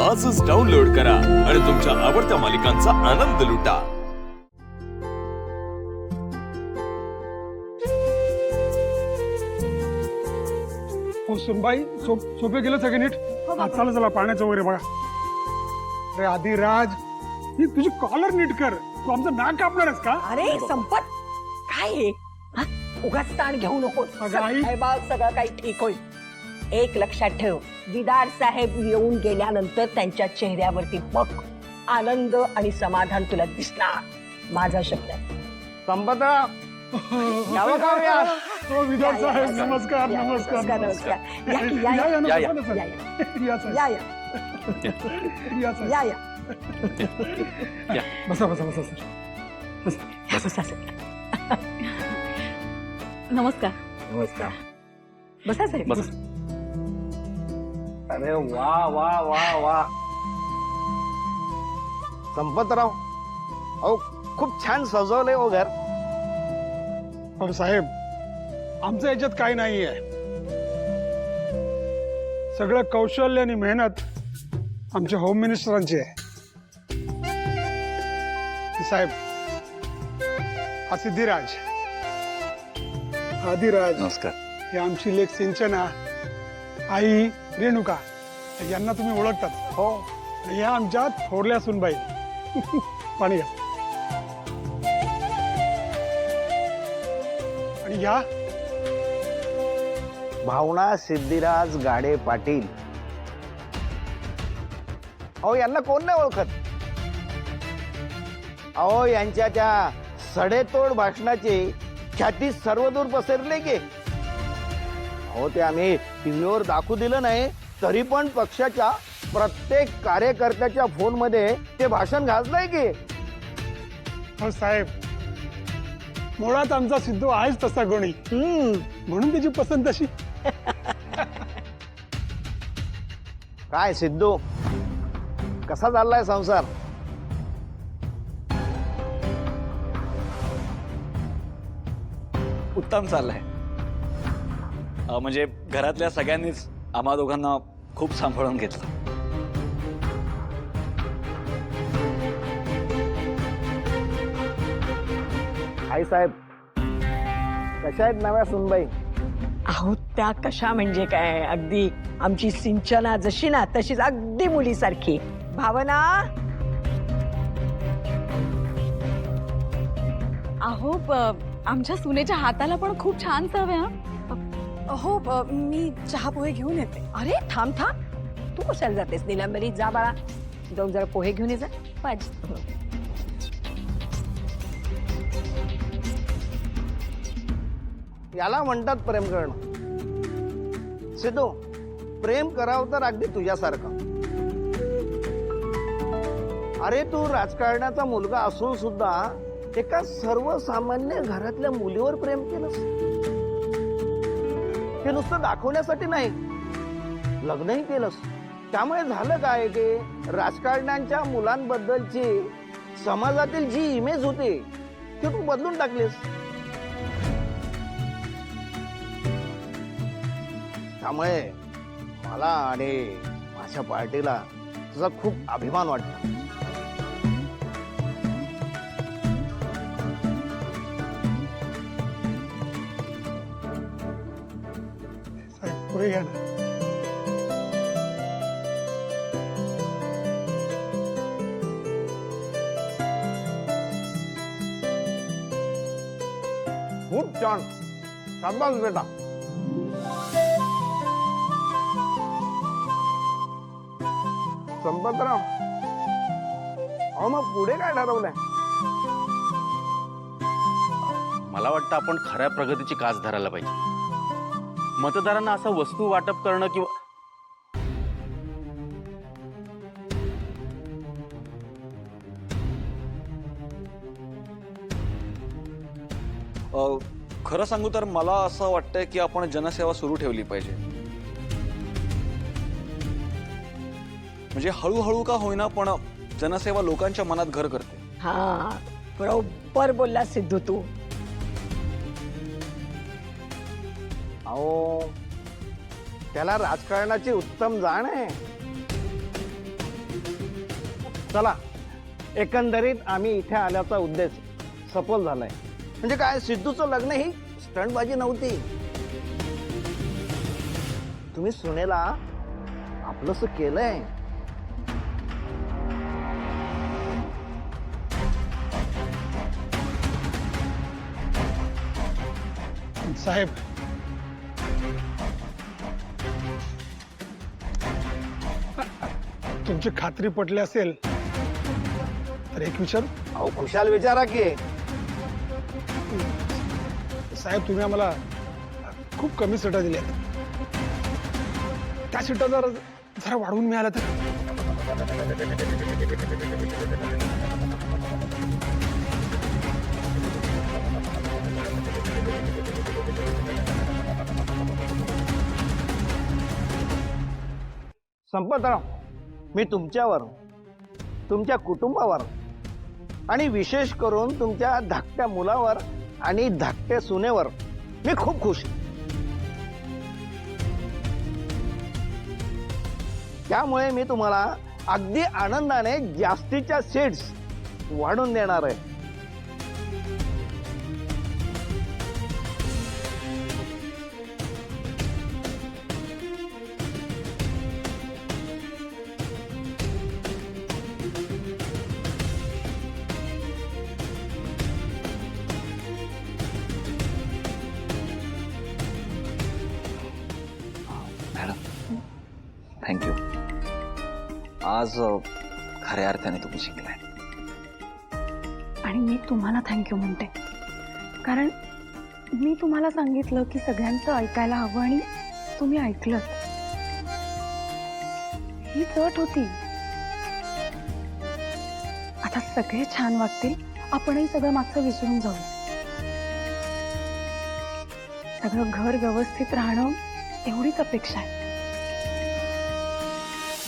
आजच डाउनलोड करा आणि तुमच्या आवडत्या मालिकांचा आनंद लुटा। सुनबाई सोपे गेलं सगळे नीट। चला चला पाण्याचं वगैरे बघा। अरे आदिराज, ही तुझी कॉलर नीट कर। तू आमचं नाक कापणारस का? अरे संपत काय आहे? हा? उगाच ताण घेऊ नको। सगळं काही ठीक होईल। एक लक्षात ठेव, विदार साहेब येऊन गेल्यानंतर त्यांच्या चेहऱ्यावरती बघ आनंद आणि समाधान तुला दिसणार। माझा शब्द आहे। संपतराव यावं का हो या? हो विदार साहेब, नमस्कार नमस्कार नमस्कार। या की, या या या, या या, या साहेब, या, या साहेब। या, या। बसा बसा बसा सर, बसा। या, बसा सर। नमस्कार। नमस्कार। बसा साहेब। अरे वा वा वा वा संपतराव, अहो खूप छान सजवलंय हो घर। अहो साहेब, आमचं याच्यात काही नाहीये। सगळं कौशल्य आणि मेहनत आमच्या होम मिनिस्टरांची आहे। साहेब, हा सिद्धिराज, आदिराज, नमस्कार। हे आमची लेक सिंचना, आई रेणुका, यांना तुम्ही ओळखतात हो। या आमच्या थोरल्या सुनबाई। पाणी घ्या। आणि या भावना सिद्धिराज गाडे पाटील। अहो यांना कोण नाही ओळखत? अहो यांच्या त्या सडेतोड भाषणाची ख्याती सर्वदूर पसरले की। अहो ते आम्ही टीव्हीवर दाखवू दिलं नाही तरी पण पक्षाच्या प्रत्येक कार्यकर्त्याच्या फोन मध्ये ते भाषण गाजलंय की। हो साहेब, मुळात आमचा सिद्धू आहेच तसा गुणी, म्हणून त्याची पसंत अशी। काय सिद्धू, कसा चाललाय संसार? उत्तम चाललंय। म्हणजे घरातल्या सगळ्यांनीच आम्हा दोघांना खूप सांभाळून घेतलं। आई साहेब, कशा आहेत नव्या सुनबाई? अहो त्या कशा म्हणजे काय, अगदी आमची सिंचना जशी ना तशीच अगदी मुलीसारखी। भावना, अहो आमच्या सुनेच्या हाताला पण खूप छान चव आहे। हो, मी चहा पोहे घेऊन येते। अरे थांब थांब, तू कशाला जातेस निलंबरी? जा बाळा, जाऊन जरा पोहे घेऊन ये जा। पाहिजे याला म्हणतात प्रेम करणं। सिद्धू, प्रेम करावं तर अगदी तुझ्यासारखं। अरे तू राजकारणाचा मुलगा असून सुद्धा एका सर्वसामान्य घरातल्या मुलीवर प्रेम केलंस। ते नुसतं दाखवण्यासाठी नाही, लग्नही केलंस। त्यामुळे झालं काय की राजकारण्यांच्या मुलांबद्दलची समाजातील जी इमेज होती ती तू बदलून टाकलीस। त्यामुळे मला आणि माझ्या पार्टीला तुझा खूप अभिमान वाटतो। साहेब पुढे घ्या ना। खूप छान, शाबास बेटा। संपतराव, अहो मग पुढे काय ठरवलंय? मला वाटतं आपण खऱ्या प्रगतीची कास धरायला पाहिजे। मतदारांना असं वस्तू वाटप करणं किंवा खरं सांगू तर मला असं वाटतंय की आपण जनसेवा सुरू ठेवली पाहिजे। म्हणजे हळूहळू का होईना पण जनसेवा लोकांच्या मनात घर करते। हा, बरोबर बोलला सिद्धू तू। अहो त्याला राजकारणाची उत्तम जाण आहे। चला, एकंदरीत आम्ही इथे आल्याचा उद्देश सफल झालाय. म्हणजे काय, सिद्धूचं लग्न ही स्टंटबाजी नव्हती. तुम्ही सुनेला आपलंस केलंय. साहेब, तुमची खात्री पटली असेल तर एक विचार. अहो खुशाल विचारा की. साहेब, तुम्ही आम्हाला खूप कमी सीटा दिल्या, त्या सीटा जरा वाढवून मिळाल्या तर. संपतराव, मी तुमच्यावर, तुमच्या कुटुंबावर आणि विशेष करून तुमच्या धाकट्या मुलावर आणि धाकट्या सुनेवर मी खूप खुश आहे. त्यामुळे मी तुम्हाला अगदी आनंदाने जास्तीच्या सीट्स वाढून देणार आहे. Madam, thank you. आज खऱ्या अर्थाने तुम्ही शिकलाय. आणि मी तुम्हाला थँक्यू म्हणते, कारण मी तुम्हाला सांगितलं की सगळ्यांचं ऐकायला हवं आणि तुम्ही ऐकलं. ही अट होती. आता सगळे छान वागतील, आपणही सगळं मागचं विसरून जाऊ. सगळं घर व्यवस्थित राहणं एवढीच अपेक्षा आहे.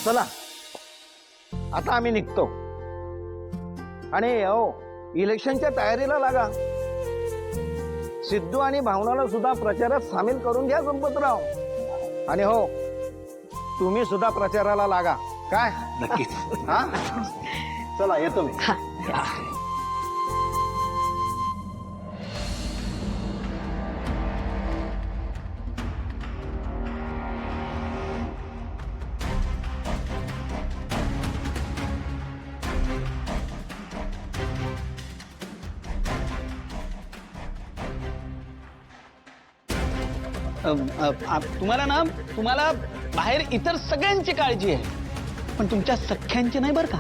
चला, आता आम्ही निघतो. आणि इलेक्शनच्या तयारीला लागा. सिद्धू आणि भावनाला सुद्धा प्रचारात सामील करून घ्या संपतराव. आणि हो, तुम्ही सुद्धा प्रचाराला लागा. काय? नक्कीच. हा, चला येतो मी. तुम्हाला बाहेर इतर सगळ्यांची काळजी आहे, पण तुमच्या सख्यांची नाही बरं का.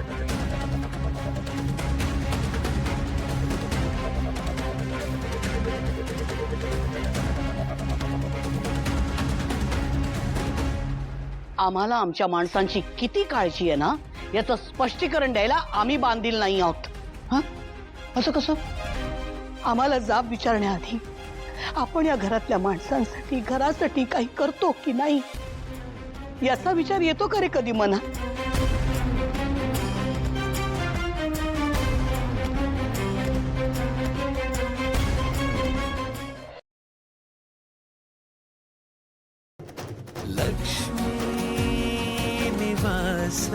आम्हाला आमच्या माणसांची किती काळजी आहे ना, याचं स्पष्टीकरण द्यायला आम्ही बांधील नाही आहोत. हा, असं कसं? आम्हाला जाब विचारण्याआधी आपण या घरातल्या माणसांसाठी, घरासाठी काही करतो की नाही याचा विचार येतो का रे कधी मनात? लक्ष्मी निवास